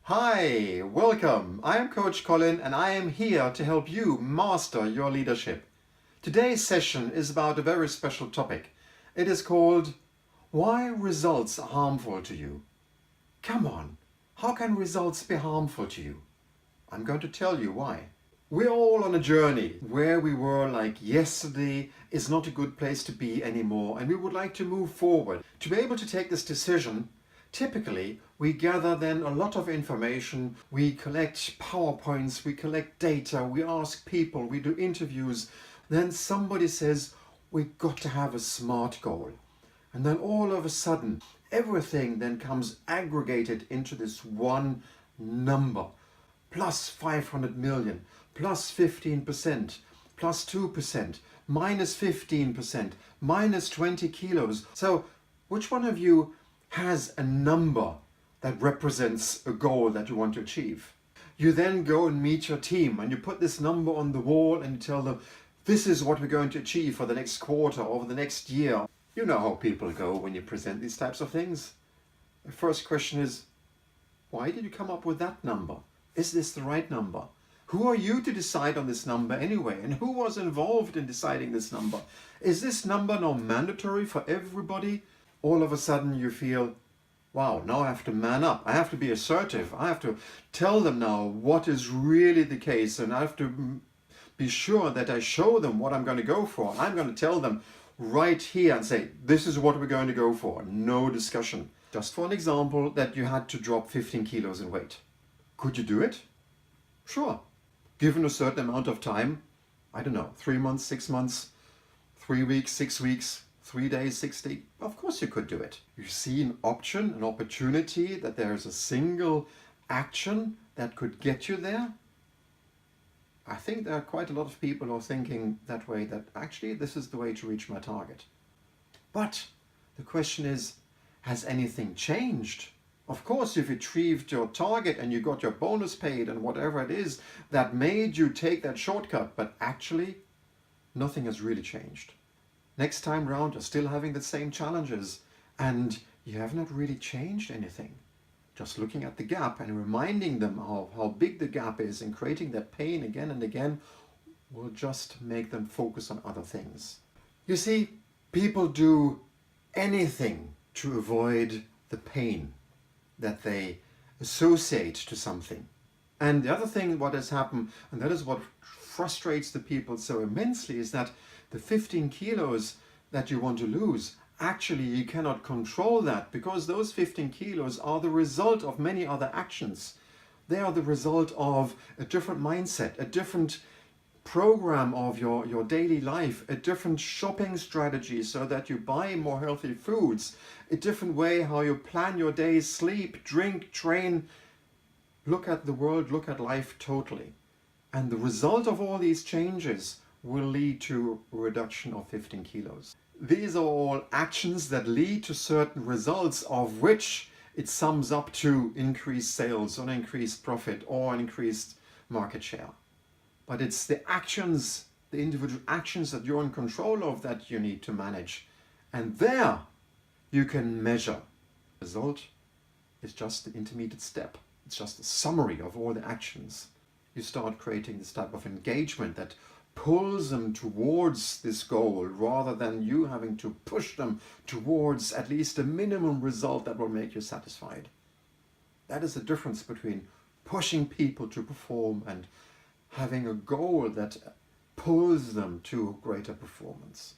Hi, welcome. I am Coach Colin and I am here to help you master your leadership. Today's session is about a very special topic. It is called Why Results Are Harmful to You. Come on, how can results be harmful to you? I'm going to tell you why. We're all on a journey. Where we were like yesterday is not a good place to be anymore, and we would like to move forward. To be able to take this decision, typically we gather then a lot of information, we collect PowerPoints, we collect data, we ask people, we do interviews. Then somebody says, we've got to have a SMART goal. And then all of a sudden, everything then comes aggregated into this one number. Plus 500 million, plus 15%, plus 2%, minus 15%, minus 20 kilos. So which one of you has a number that represents a goal that you want to achieve? You then go and meet your team and you put this number on the wall and you tell them, this is what we're going to achieve for the next quarter or the next year. You know how people go when you present these types of things. The first question is, why did you come up with that number? Is this the right number? Who are you to decide on this number anyway? And who was involved in deciding this number? Is this number now mandatory for everybody? All of a sudden you feel, wow, now I have to man up. I have to be assertive. I have to tell them now what is really the case, and I have to be sure that I show them what I'm going to go for. I'm going to tell them right here and say, this is what we're going to go for. No discussion. Just for an example, that you had to drop 15 kilos in weight. Could you do it? Sure. Given a certain amount of time, I don't know, 3 months, 6 months, 3 weeks, 6 weeks, 3 days, 60, of course you could do it. You see an option, an opportunity, that there is a single action that could get you there. I think there are quite a lot of people who are thinking that way, that actually this is the way to reach my target. But the question is, has anything changed? Of course, you've achieved your target and you got your bonus paid and whatever it is that made you take that shortcut, but actually nothing has really changed. Next time round, you're still having the same challenges and you have not really changed anything. Just looking at the gap and reminding them of how big the gap is and creating that pain again and again will just make them focus on other things. You see, people do anything to avoid the pain that they associate to something. And the other thing what has happened, and that is what frustrates the people so immensely, is that the 15 kilos that you want to lose, actually you cannot control that, because those 15 kilos are the result of many other actions. They are the result of a different mindset, a different program of your daily life, a different shopping strategy so that you buy more healthy foods, a different way how you plan your days, sleep, drink, train, look at the world, look at life totally. And the result of all these changes will lead to a reduction of 15 kilos. These are all actions that lead to certain results, of which it sums up to increased sales or increased profit or an increased market share. But it's the actions, the individual actions that you're in control of, that you need to manage. And there you can measure. The result is just the intermediate step. It's just a summary of all the actions. You start creating this type of engagement that pulls them towards this goal, rather than you having to push them towards at least a minimum result that will make you satisfied. That is the difference between pushing people to perform and having a goal that pulls them to greater performance.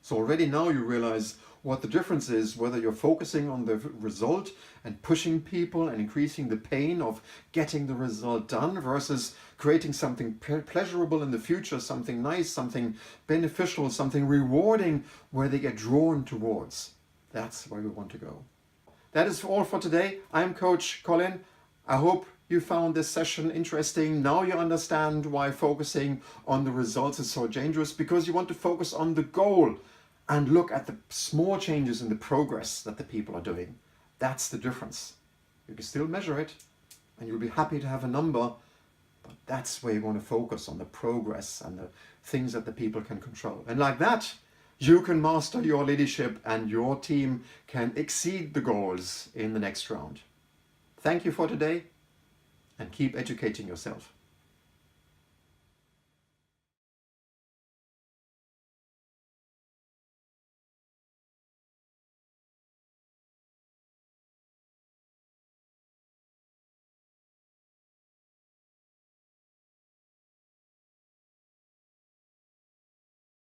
So already now you realize what the difference is, whether you're focusing on the result and pushing people and increasing the pain of getting the result done, versus creating something pleasurable in the future, something nice, something beneficial, something rewarding, where they get drawn towards. That's where we want to go. That is all for today. I'm Coach Colin. I hope you found this session interesting. Now you understand why focusing on the results is so dangerous, because you want to focus on the goal and look at the small changes in the progress that the people are doing. That's the difference. You can still measure it and you'll be happy to have a number, but that's where you want to focus on the progress and the things that the people can control. And like that, you can master your leadership and your team can exceed the goals in the next round. Thank you for today and keep educating yourself.